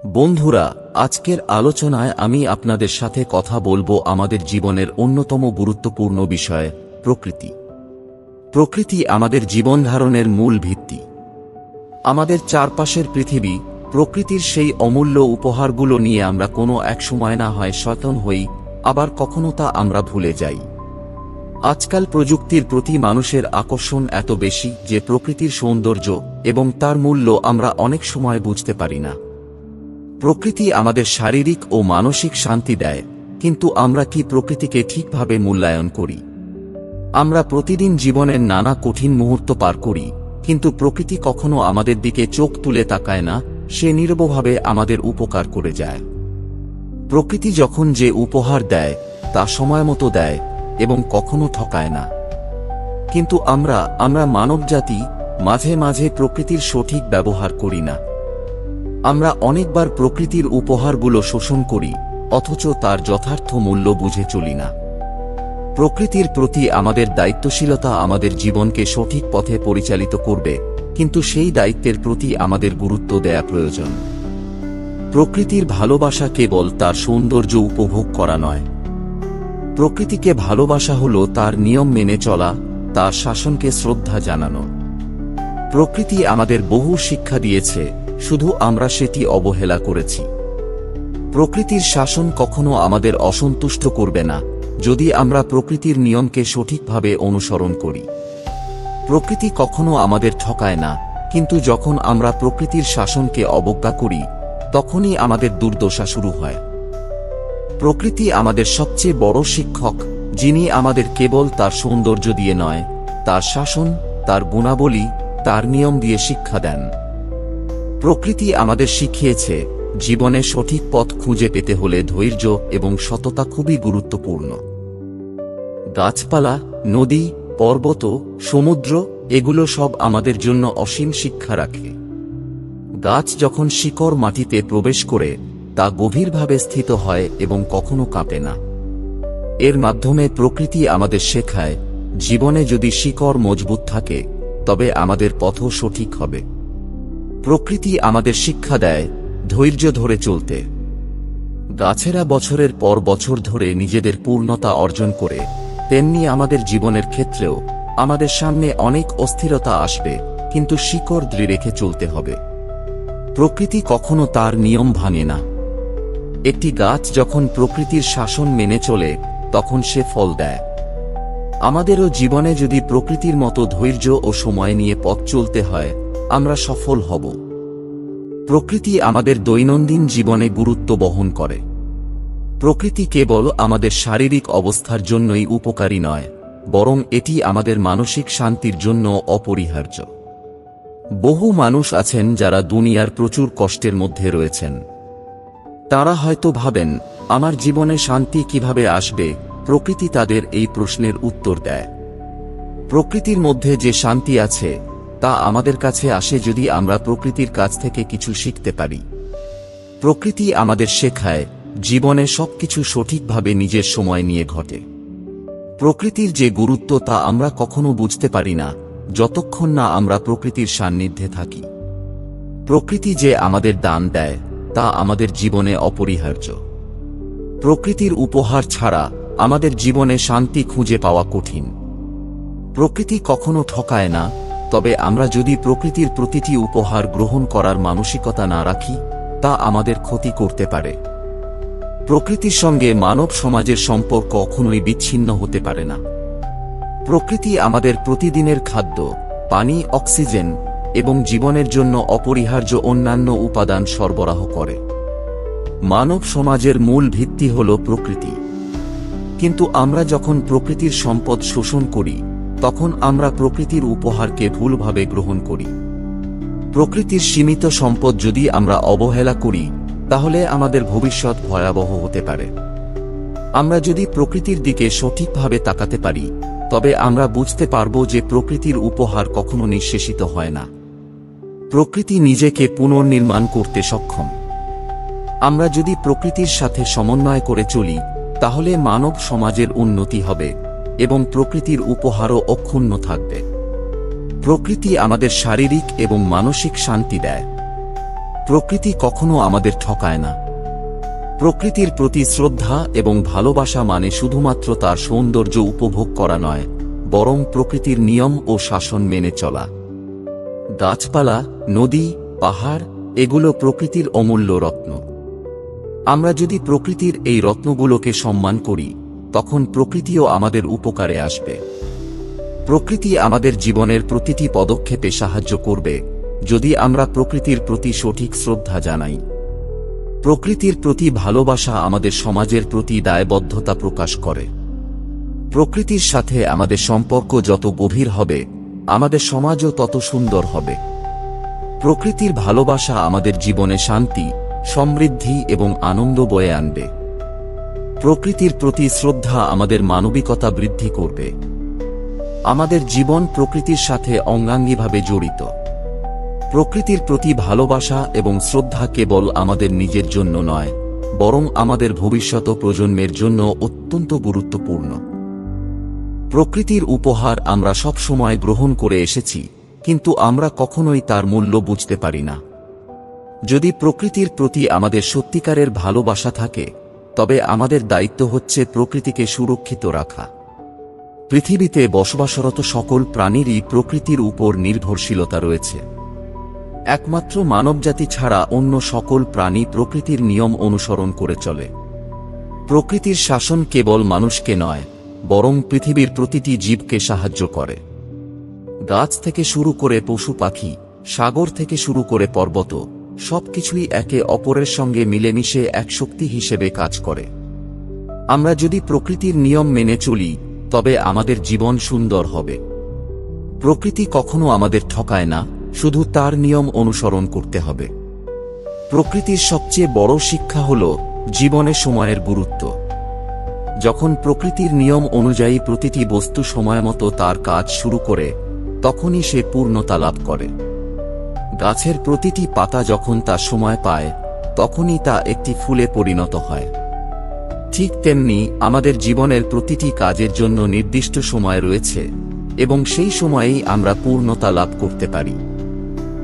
বন্ধুরা, আজকের আলোচনায় আমি আপনাদের সাথে কথা বলবো আমাদের জীবনের অন্যতম গুরুত্বপূর্ণ বিষয় প্রকৃতি। প্রকৃতি আমাদের জীবনধারণের মূল ভিত্তি। আমাদের চারপাশের পৃথিবী, প্রকৃতির সেই অমূল্য উপহারগুলো নিয়ে আমরা কোনো এক সময় না হয় সচেতন হই, আবার কখনো তা আমরা ভুলে যাই। আজকাল প্রযুক্তির প্রতি মানুষের আকর্ষণ এত বেশি যে প্রকৃতির সৌন্দর্য এবং তার মূল্য আমরা অনেক সময় বুঝতে পারি না। প্রকৃতি আমাদের শারীরিক ও মানসিক শান্তি দেয়, কিন্তু আমরা কি প্রকৃতিকে ঠিকভাবে মূল্যায়ন করি? আমরা প্রতিদিন জীবনের নানা কঠিন মুহূর্ত পার করি, কিন্তু প্রকৃতি কখনো আমাদের দিকে চোখ তুলে তাকায় না, সে নীরবভাবে আমাদের উপকার করে যায়। প্রকৃতি যখন যে উপহার দেয় তা সময়মতো দেয় এবং কখনো ঠকায় না। কিন্তু আমরা মানবজাতি মাঝে মাঝে প্রকৃতির সঠিক ব্যবহার করি না। আমরা অনেকবার প্রকৃতির উপহারগুলো শোষণ করি, অথচ তার যথার্থ মূল্য বুঝে চলি না। প্রকৃতির প্রতি আমাদের দায়িত্বশীলতা আমাদের জীবনকে সঠিক পথে পরিচালিত করবে, কিন্তু সেই দায়িত্বের প্রতি আমাদের গুরুত্ব দেয়া প্রয়োজন। প্রকৃতির ভালোবাসা কেবল তার সৌন্দর্য উপভোগ করা নয়। প্রকৃতিকে ভালোবাসা হলো তার নিয়ম মেনে চলা, তার শাসনকে শ্রদ্ধা জানানো। প্রকৃতি আমাদের বহু শিক্ষা দিয়েছে, শুধু আমরা সেটি অবহেলা করেছি। প্রকৃতির শাসন কখনো আমাদের অসন্তুষ্ট করবে না, যদি আমরা প্রকৃতির নিয়মকে সঠিকভাবে অনুসরণ করি। প্রকৃতি কখনো আমাদের ঠকায় না, কিন্তু যখন আমরা প্রকৃতির শাসনকে অবজ্ঞা করি, তখনই আমাদের দুর্দশা শুরু হয়। প্রকৃতি আমাদের সবচেয়ে বড় শিক্ষক, যিনি আমাদের কেবল তার সৌন্দর্য দিয়ে নয়, তার শাসন, তার গুণাবলী, তার নিয়ম দিয়ে শিক্ষা দেন। প্রকৃতি আমাদের শিখিয়েছে, জীবনে সঠিক পথ খুঁজে পেতে হলে ধৈর্য এবং সততা খুবই গুরুত্বপূর্ণ। গাছপালা, নদী, পর্বত, সমুদ্র, এগুলো সব আমাদের জন্য অসীম শিক্ষা রাখে। গাছ যখন শিকড় মাটিতে প্রবেশ করে, তা গভীরভাবে স্থিত হয় এবং কখনো কাঁপে না। এর মাধ্যমে প্রকৃতি আমাদের শেখায়, জীবনে যদি শিকড় মজবুত থাকে, তবে আমাদের পথও সঠিক হবে। প্রকৃতি আমাদের শিক্ষা দেয় ধৈর্য ধরে চলতে। গাছেরা বছরের পর বছর ধরে নিজেদের পূর্ণতা অর্জন করে, তেমনি আমাদের জীবনের ক্ষেত্রেও আমাদের সামনে অনেক অস্থিরতা আসবে, কিন্তু শিকড় দৃঢ় রেখে চলতে হবে। প্রকৃতি কখনো তার নিয়ম ভাঙে না। একটি গাছ যখন প্রকৃতির শাসন মেনে চলে, তখন সে ফল দেয়। আমাদেরও জীবনে যদি প্রকৃতির মতো ধৈর্য ও সময় নিয়ে পথ চলতে হয়, আমরা সফল হব। প্রকৃতি আমাদের দৈনন্দিন জীবনে গুরুত্ব বহন করে। প্রকৃতি কেবল আমাদের শারীরিক অবস্থার জন্যই উপকারী নয়, বরং এটি আমাদের মানসিক শান্তির জন্য অপরিহার্য। বহু মানুষ আছেন যারা দুনিয়ার প্রচুর কষ্টের মধ্যে রয়েছেন। তারা হয়তো ভাবেন, আমার জীবনে শান্তি কিভাবে আসবে? প্রকৃতি তাদের এই প্রশ্নের উত্তর দেয়। প্রকৃতির মধ্যে যে শান্তি আছে, তা আমাদের কাছে আসে যদি আমরা প্রকৃতির কাছ থেকে কিছু শিখতে পারি। প্রকৃতি আমাদের শেখায়, জীবনে সবকিছু সঠিকভাবে নিজের সময় নিয়ে ঘটে। প্রকৃতির যে গুরুত্ব তা আমরা কখনো বুঝতে পারি না, যতক্ষণ না আমরা প্রকৃতির সান্নিধ্যে থাকি। প্রকৃতি যে আমাদের দান দেয়, তা আমাদের জীবনে অপরিহার্য। প্রকৃতির উপহার ছাড়া আমাদের জীবনে শান্তি খুঁজে পাওয়া কঠিন। প্রকৃতি কখনো ঠকায় না, তবে আমরা যদি প্রকৃতির প্রতিটি উপহার গ্রহণ করার মানসিকতা না রাখি, তা আমাদের ক্ষতি করতে পারে। প্রকৃতির সঙ্গে মানব সমাজের সম্পর্ক কখনোই বিচ্ছিন্ন হতে পারে না। প্রকৃতি আমাদের প্রতিদিনের খাদ্য, পানি, অক্সিজেন এবং জীবনের জন্য অপরিহার্য অন্যান্য উপাদান সরবরাহ করে। মানব সমাজের মূল ভিত্তি হল প্রকৃতি। কিন্তু আমরা যখন প্রকৃতির সম্পদ শোষণ করি, তখন আমরা প্রকৃতির উপহারকে ভুলভাবে গ্রহণ করি। প্রকৃতির সীমিত সম্পদ যদি আমরা অবহেলা করি, তাহলে আমাদের ভবিষ্যৎ ভয়াবহ হতে পারে। আমরা যদি প্রকৃতির দিকে সঠিকভাবে তাকাতে পারি, তবে আমরা বুঝতে পারব যে প্রকৃতির উপহার কখনো নিঃশেষিত হয় না। প্রকৃতি নিজেকে পুনর্নির্মাণ করতে সক্ষম। আমরা যদি প্রকৃতির সাথে সমন্বয় করে চলি, তাহলে মানব সমাজের উন্নতি হবে এবং প্রকৃতির উপহারও অক্ষুণ্ণ থাকবে। প্রকৃতি আমাদের শারীরিক এবং মানসিক শান্তি দেয়। প্রকৃতি কখনো আমাদের ঠকায় না। প্রকৃতির প্রতি শ্রদ্ধা এবং ভালোবাসা মানে শুধুমাত্র তার সৌন্দর্য উপভোগ করা নয়, বরং প্রকৃতির নিয়ম ও শাসন মেনে চলা। গাছপালা, নদী, পাহাড় এগুলো প্রকৃতির অমূল্য রত্ন। আমরা যদি প্রকৃতির এই রত্নগুলোকে সম্মান করি, তখন প্রকৃতিও আমাদের উপকারে আসবে। প্রকৃতি আমাদের জীবনের প্রতিটি পদক্ষেপে সাহায্য করবে, যদি আমরা প্রকৃতির প্রতি সঠিক শ্রদ্ধা জানাই। প্রকৃতির প্রতি ভালোবাসা আমাদের সমাজের প্রতি দায়বদ্ধতা প্রকাশ করে। প্রকৃতির সাথে আমাদের সম্পর্ক যত গভীর হবে, আমাদের সমাজও তত সুন্দর হবে। প্রকৃতির ভালোবাসা আমাদের জীবনে শান্তি, সমৃদ্ধি এবং আনন্দ বয়ে আনবে। প্রকৃতির প্রতি শ্রদ্ধা আমাদের মানবিকতা বৃদ্ধি করবে। আমাদের জীবন প্রকৃতির সাথে অঙ্গাঙ্গিভাবে জড়িত। প্রকৃতির প্রতি ভালোবাসা এবং শ্রদ্ধা কেবল আমাদের নিজের জন্য নয়, বরং আমাদের ভবিষ্যৎ প্রজন্মের জন্য অত্যন্ত গুরুত্বপূর্ণ। প্রকৃতির উপহার আমরা সব সময় গ্রহণ করে এসেছি, কিন্তু আমরা কখনোই তার মূল্য বুঝতে পারি না। যদি প্রকৃতির প্রতি আমাদের সত্যিকারের ভালোবাসা থাকে, তবে আমাদের দায়িত্ব হচ্ছে প্রকৃতিকে সুরক্ষিত রাখা। পৃথিবীতে বসবাসরত সকল প্রাণীরই প্রকৃতির উপর নির্ভরশীলতা রয়েছে। একমাত্র মানবজাতি ছাড়া অন্য সকল প্রাণী প্রকৃতির নিয়ম অনুসরণ করে চলে। প্রকৃতির শাসন কেবল মানুষকে নয়, বরং পৃথিবীর প্রতিটি জীবকে সাহায্য করে। গাছ থেকে শুরু করে পশু পাখি, সাগর থেকে শুরু করে পর্বত, সবকিছুই একে অপরের সঙ্গে মিলেমিশে এক শক্তি হিসেবে কাজ করে। আমরা যদি প্রকৃতির নিয়ম মেনে চলি, তবে আমাদের জীবন সুন্দর হবে। প্রকৃতি কখনো আমাদের ঠকায় না, শুধু তার নিয়ম অনুসরণ করতে হবে। প্রকৃতির সবচেয়ে বড় শিক্ষা হল জীবনে সময়ের গুরুত্ব। যখন প্রকৃতির নিয়ম অনুযায়ী প্রতিটি বস্তু সময়মতো তার কাজ শুরু করে, তখনই সে পূর্ণতা লাভ করে। গাছের প্রতিটি পাতা যখন তার সময় পায়, তখনই তা একটি ফুলে পরিণত হয়। ঠিক তেমনি আমাদের জীবনের প্রতিটি কাজের জন্য নির্দিষ্ট সময় রয়েছে, এবং সেই সময়েই আমরা পূর্ণতা লাভ করতে পারি।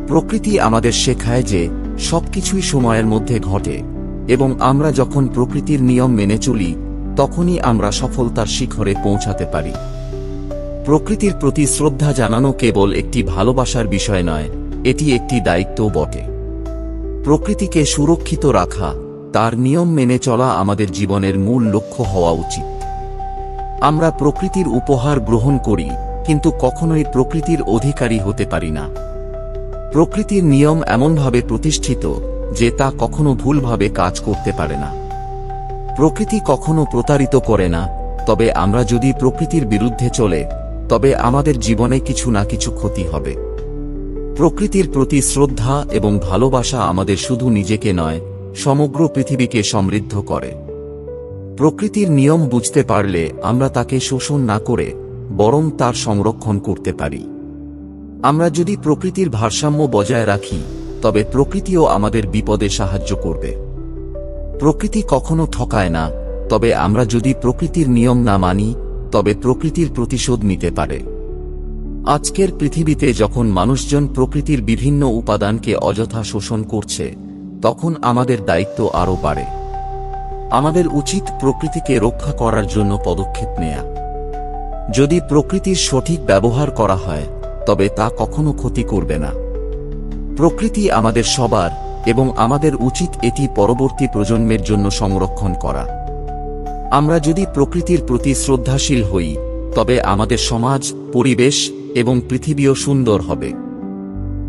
প্রকৃতি আমাদের শেখায় যে সবকিছুই সময়ের মধ্যে ঘটে, এবং আমরা যখন প্রকৃতির নিয়ম মেনে চলি, তখনই আমরা সফলতার শিখরে পৌঁছাতে পারি। প্রকৃতির প্রতি শ্রদ্ধা জানানো কেবল একটি ভালোবাসার বিষয় নয়, এটি একটি দায়িত্বও বটে। প্রকৃতিকে সুরক্ষিত রাখা, তার নিয়ম মেনে চলা আমাদের জীবনের মূল লক্ষ্য হওয়া উচিত। আমরা প্রকৃতির উপহার গ্রহণ করি, কিন্তু কখনোই প্রকৃতির অধিকারী হতে পারি না। প্রকৃতির নিয়ম এমনভাবে প্রতিষ্ঠিত যে তা কখনো ভুলভাবে কাজ করতে পারে না। প্রকৃতি কখনো প্রতারিত করে না, তবে আমরা যদি প্রকৃতির বিরুদ্ধে চলে, তবে আমাদের জীবনে কিছু না কিছু ক্ষতি হবে। প্রকৃতির প্রতি শ্রদ্ধা এবং ভালোবাসা আমাদের শুধু নিজেকে নয়, সমগ্র পৃথিবীকে সমৃদ্ধ করে। প্রকৃতির নিয়ম বুঝতে পারলে আমরা তাকে শোষণ না করে, বরং তার সংরক্ষণ করতে পারি। আমরা যদি প্রকৃতির ভারসাম্য বজায় রাখি, তবে প্রকৃতিও আমাদের বিপদে সাহায্য করবে। প্রকৃতি কখনো ঠকায় না, তবে আমরা যদি প্রকৃতির নিয়ম না মানি, তবে প্রকৃতির প্রতিশোধ নিতে পারে। আজকের পৃথিবীতে যখন মানুষজন প্রকৃতির বিভিন্ন উপাদানকে অযথা শোষণ করছে, তখন আমাদের দায়িত্ব আরও বাড়ে। আমাদের উচিত প্রকৃতিকে রক্ষা করার জন্য পদক্ষেপ নেয়া। যদি প্রকৃতির সঠিক ব্যবহার করা হয়, তবে তা কখনো ক্ষতি করবে না। প্রকৃতি আমাদের সবার, এবং আমাদের উচিত এটি পরবর্তী প্রজন্মের জন্য সংরক্ষণ করা। আমরা যদি প্রকৃতির প্রতি শ্রদ্ধাশীল হই, তবে আমাদের সমাজ, পরিবেশ এবং পৃথিবীও সুন্দর হবে।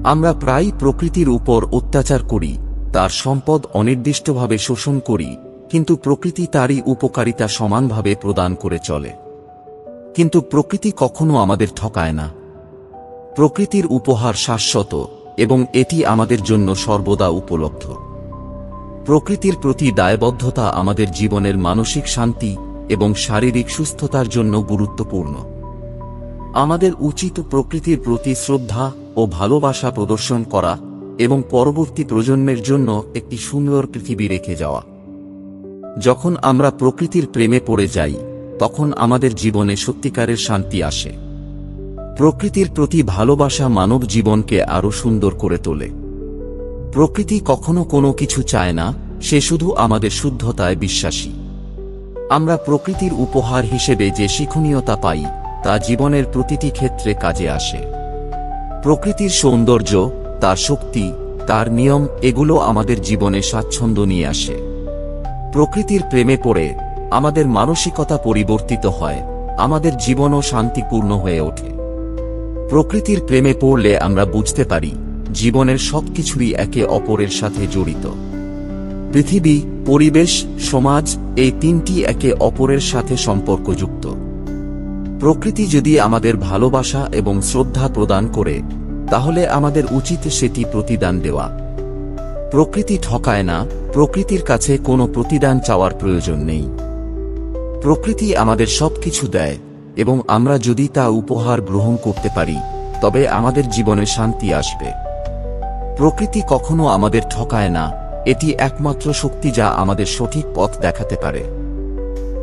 আমরা প্রায়ই প্রকৃতির উপর অত্যাচার করি, তার সম্পদ অনির্দিষ্টভাবে শোষণ করি, কিন্তু প্রকৃতি তারই উপকারিতা সমানভাবে প্রদান করে চলে। কিন্তু প্রকৃতি কখনো আমাদের ঠকায় না। প্রকৃতির উপহার শাশ্বত, এবং এটি আমাদের জন্য সর্বদা উপলব্ধ। প্রকৃতির প্রতি দায়বদ্ধতা আমাদের জীবনের মানসিক শান্তি এবং শারীরিক সুস্থতার জন্য গুরুত্বপূর্ণ। আমাদের উচিত প্রকৃতির প্রতি শ্রদ্ধা ও ভালোবাসা প্রদর্শন করা এবং পরবর্তী প্রজন্মের জন্য একটি সুন্দর পৃথিবী রেখে যাওয়া। যখন আমরা প্রকৃতির প্রেমে পড়ে যাই, তখন আমাদের জীবনে সত্যিকারের শান্তি আসে। প্রকৃতির প্রতি ভালোবাসা মানব জীবনকে আরও সুন্দর করে তোলে। প্রকৃতি কখনো কোনো কিছু চায় না, সে শুধু আমাদের শুদ্ধতায় বিশ্বাসী। আমরা প্রকৃতির উপহার হিসেবে যে শিক্ষণীয়তা পাই তা জীবনের প্রতিটি ক্ষেত্রে কাজে আসে। প্রকৃতির সৌন্দর্য, তার শক্তি, তার নিয়ম, এগুলো আমাদের জীবনে স্বাচ্ছন্দ্য নিয়ে আসে। প্রকৃতির প্রেমে পড়ে আমাদের মানসিকতা পরিবর্তিত হয়, আমাদের জীবনও শান্তিপূর্ণ হয়ে ওঠে। প্রকৃতির প্রেমে পড়লে আমরা বুঝতে পারি জীবনের সবকিছুই একে অপরের সাথে জড়িত। পৃথিবী, পরিবেশ, সমাজ, এই তিনটি একে অপরের সাথে সম্পর্কযুক্ত। প্রকৃতি যদি আমাদের ভালোবাসা এবং শ্রদ্ধা প্রদান করে, তাহলে আমাদের উচিত সেটি প্রতিদান দেওয়া। প্রকৃতি ঠকায় না, প্রকৃতির কাছে কোনো প্রতিদান চাওয়ার প্রয়োজন নেই। প্রকৃতি আমাদের সবকিছু দেয়, এবং আমরা যদি তা উপহার গ্রহণ করতে পারি, তবে আমাদের জীবনে শান্তি আসবে। প্রকৃতি কখনো আমাদের ঠকায় না, এটি একমাত্র শক্তি যা আমাদের সঠিক পথ দেখাতে পারে।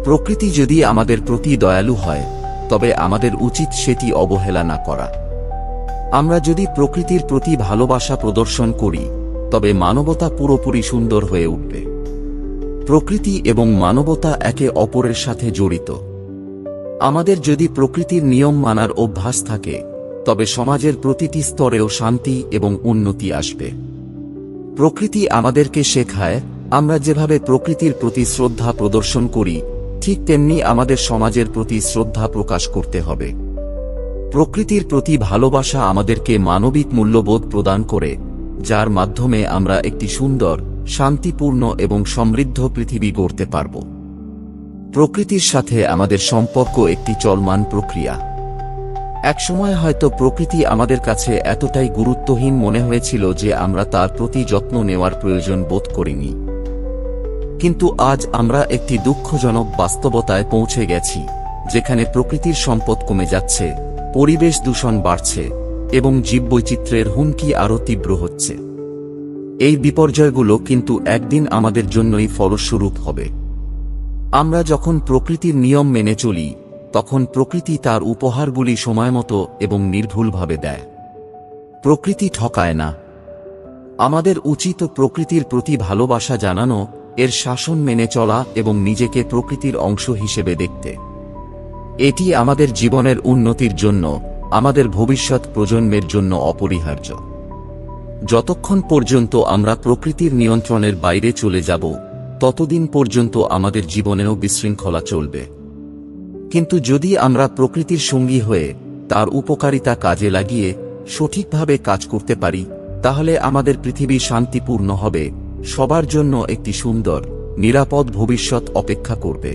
প্রকৃতি যদি আমাদের প্রতি দয়ালু হয়, তবে আমাদের উচিত সেটি অবহেলা না করা। আমরা যদি প্রকৃতির প্রতি ভালোবাসা প্রদর্শন করি, তবে মানবতা পুরোপুরি সুন্দর হয়ে উঠবে। প্রকৃতি এবং মানবতা একে অপরের সাথে জড়িত। আমাদের যদি প্রকৃতির নিয়ম মানার অভ্যাস থাকে, তবে সমাজের প্রতিটি স্তরেও শান্তি এবং উন্নতি আসবে। প্রকৃতি আমাদেরকে শেখায়, আমরা যেভাবে প্রকৃতির প্রতি শ্রদ্ধা প্রদর্শন করি, ঠিক তেমনি আমাদের সমাজের প্রতি শ্রদ্ধা প্রকাশ করতে হবে। প্রকৃতির প্রতি ভালোবাসা আমাদেরকে মানবিক মূল্যবোধ প্রদান করে, যার মাধ্যমে আমরা একটি সুন্দর, শান্তিপূর্ণ এবং সমৃদ্ধ পৃথিবী গড়তে পারব। প্রকৃতির সাথে আমাদের সম্পর্ক একটি চলমান প্রক্রিয়া। একসময় হয়তো প্রকৃতি আমাদের কাছে এতটাই গুরুত্বহীন মনে হয়েছিল যে আমরা তার প্রতি যত্ন নেওয়ার প্রয়োজন বোধ করিনি। কিন্তু আজ আমরা একটি দুঃখজনক বাস্তবতায় পৌঁছে গেছি, যেখানে প্রকৃতির সম্পদ কমে যাচ্ছে, পরিবেশ দূষণ বাড়ছে, এবং জীববৈচিত্র্যের হুমকি আরও তীব্র হচ্ছে। এই বিপর্যয়গুলো কিন্তু একদিন আমাদের জন্যই ফলস্বরূপ হবে। আমরা যখন প্রকৃতির নিয়ম মেনে চলি, তখন প্রকৃতি তার উপহারগুলি সময়মতো এবং নির্ভুলভাবে দেয়। প্রকৃতি ঠকায় না। আমাদের উচিত প্রকৃতির প্রতি ভালোবাসা জানানো, এর শাসন মেনে চলা এবং নিজেকে প্রকৃতির অংশ হিসেবে দেখতে। এটি আমাদের জীবনের উন্নতির জন্য, আমাদের ভবিষ্যৎ প্রজন্মের জন্য অপরিহার্য। যতক্ষণ পর্যন্ত আমরা প্রকৃতির নিয়ন্ত্রণের বাইরে চলে যাব, ততদিন পর্যন্ত আমাদের জীবনেও বিশৃঙ্খলা চলবে। কিন্তু যদি আমরা প্রকৃতির সঙ্গী হয়ে তার উপকারিতা কাজে লাগিয়ে সঠিকভাবে কাজ করতে পারি, তাহলে আমাদের পৃথিবী শান্তিপূর্ণ হবে, সবার জন্য একটি সুন্দর, নিরাপদ ভবিষ্যৎ অপেক্ষা করবে।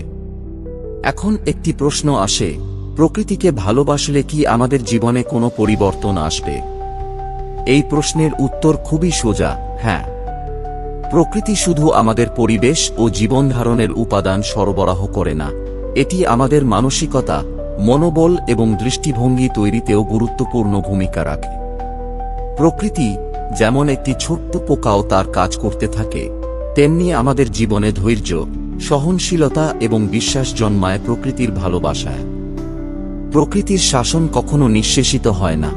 এখন একটি প্রশ্ন আসে, প্রকৃতিকে ভালোবাসলে কি আমাদের জীবনে কোনো পরিবর্তন আসবে? এই প্রশ্নের উত্তর খুবই সোজা, হ্যাঁ। প্রকৃতি শুধু আমাদের পরিবেশ ও জীবনধারণের উপাদান সরবরাহ করে না, এটি আমাদের মানসিকতা, মনোবল এবং দৃষ্টিভঙ্গি তৈরিতেও গুরুত্বপূর্ণ ভূমিকা রাখে। প্রকৃতি যেমন একটি ছোট্ট পোকাও তার কাজ করতে থাকে, তেমনি আমাদের জীবনে ধৈর্য, সহনশীলতা এবং বিশ্বাস জন্মায় প্রকৃতির ভালোবাসায়। প্রকৃতির শাসন কখনো নিঃশেষিত হয় না।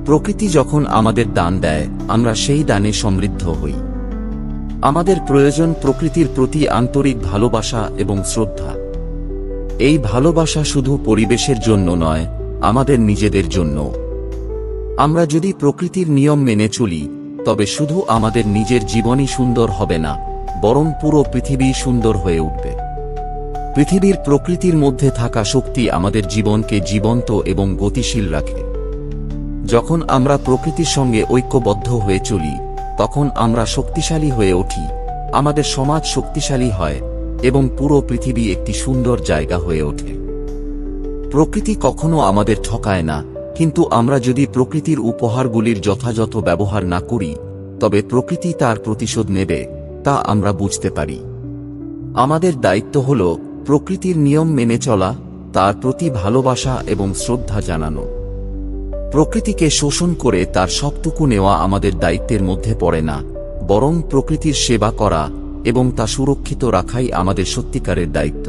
প্রকৃতি যখন আমাদের দান দেয়, আমরা সেই দানে সমৃদ্ধ হই। আমাদের প্রয়োজন প্রকৃতির প্রতি আন্তরিক ভালোবাসা এবং শ্রদ্ধা। এই ভালোবাসা শুধু পরিবেশের জন্য নয়, আমাদের নিজেদের জন্য। আমরা যদি প্রকৃতির নিয়ম মেনে চলি, তবে শুধু আমাদের নিজের জীবনই সুন্দর হবে না, বরং পুরো পৃথিবী সুন্দর হয়ে উঠবে। পৃথিবীর প্রকৃতির মধ্যে থাকা শক্তি আমাদের জীবনকে জীবন্ত এবং গতিশীল রাখে। যখন আমরা প্রকৃতির সঙ্গে ঐক্যবদ্ধ হয়ে চলি, তখন আমরা শক্তিশালী হয়ে উঠি, আমাদের সমাজ শক্তিশালী হয়, এবং পুরো পৃথিবী একটি সুন্দর জায়গা হয়ে ওঠে। প্রকৃতি কখনো আমাদের ঠকায় না, কিন্তু আমরা যদি প্রকৃতির উপহারগুলির যথাযথ ব্যবহার না করি, তবে প্রকৃতি তার প্রতিশোধ নেবে, তা আমরা বুঝতে পারি। আমাদের দায়িত্ব হল প্রকৃতির নিয়ম মেনে চলা, তার প্রতি ভালোবাসা এবং শ্রদ্ধা জানানো। প্রকৃতিকে শোষণ করে তার সবটুকু নেওয়া আমাদের দায়িত্বের মধ্যে পড়ে না, বরং প্রকৃতির সেবা করা এবং তা সুরক্ষিত রাখাই আমাদের সত্যিকারের দায়িত্ব।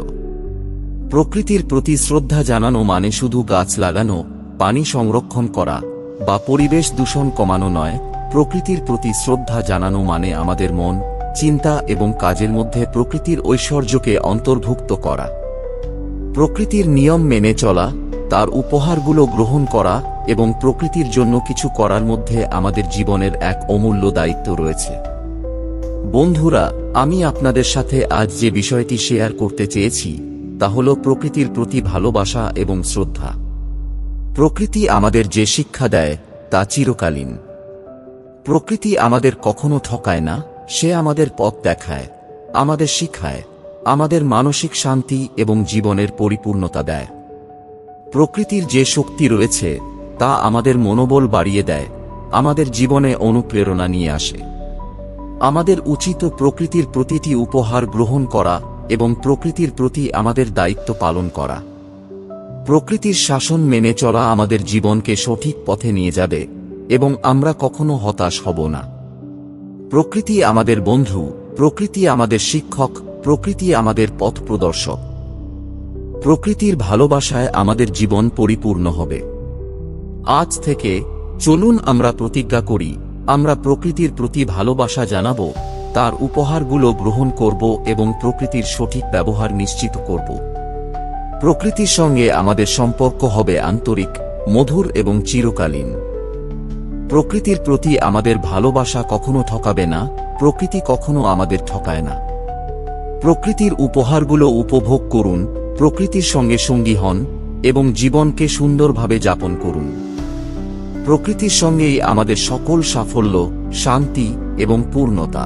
প্রকৃতির প্রতি শ্রদ্ধা জানানো মানে শুধু গাছ লাগানো, পানি সংরক্ষণ করা বা পরিবেশ দূষণ কমানো নয়, প্রকৃতির প্রতি শ্রদ্ধা জানানো মানে আমাদের মন, চিন্তা এবং কাজের মধ্যে প্রকৃতির ঐশ্বর্যকে অন্তর্ভুক্ত করা। প্রকৃতির নিয়ম মেনে চলা, তার উপহারগুলো গ্রহণ করা এবং প্রকৃতির জন্য কিছু করার মধ্যে আমাদের জীবনের এক অমূল্য দায়িত্ব রয়েছে। বন্ধুরা, আমি আপনাদের সাথে আজ যে বিষয়টি শেয়ার করতে চেয়েছি তা হল প্রকৃতির প্রতি ভালোবাসা এবং শ্রদ্ধা। প্রকৃতি আমাদের যে শিক্ষা দেয় তা চিরকালীন। প্রকৃতি আমাদের কখনো ঠকায় না, সে আমাদের পথ দেখায়, আমাদের শিখায়, আমাদের মানসিক শান্তি এবং জীবনের পরিপূর্ণতা দেয়। প্রকৃতির যে শক্তি রয়েছে তা আমাদের মনোবল বাড়িয়ে দেয়, আমাদের জীবনে অনুপ্রেরণা নিয়ে আসে। আমাদের উচিত প্রকৃতির প্রতিটি উপহার গ্রহণ করা এবং প্রকৃতির প্রতি আমাদের দায়িত্ব পালন করা। প্রকৃতির শাসন মেনে চলা আমাদের জীবনকে সঠিক পথে নিয়ে যাবে এবং আমরা কখনো হতাশ হব না। প্রকৃতি আমাদের বন্ধু, প্রকৃতি আমাদের শিক্ষক, প্রকৃতি আমাদের পথ প্রদর্শক। প্রকৃতির ভালোবাসায় আমাদের জীবন পরিপূর্ণ হবে। আজ থেকে চলুন আমরা প্রতিজ্ঞা করি, আমরা প্রকৃতির প্রতি ভালোবাসা জানাবো, তার উপহারগুলো গ্রহণ করব এবং প্রকৃতির সঠিক ব্যবহার নিশ্চিত করব। প্রকৃতির সঙ্গে আমাদের সম্পর্ক হবে আন্তরিক, মধুর এবং চিরকালীন। প্রকৃতির প্রতি আমাদের ভালোবাসা কখনো ঠকাবে না, প্রকৃতি কখনো আমাদের ঠকায় না। প্রকৃতির উপহারগুলো উপভোগ করুন, প্রকৃতির সঙ্গে সঙ্গী হন এবং জীবনকে সুন্দরভাবে যাপন করুন। প্রকৃতির সঙ্গেই আমাদের সকল সাফল্য, শান্তি এবং পূর্ণতা।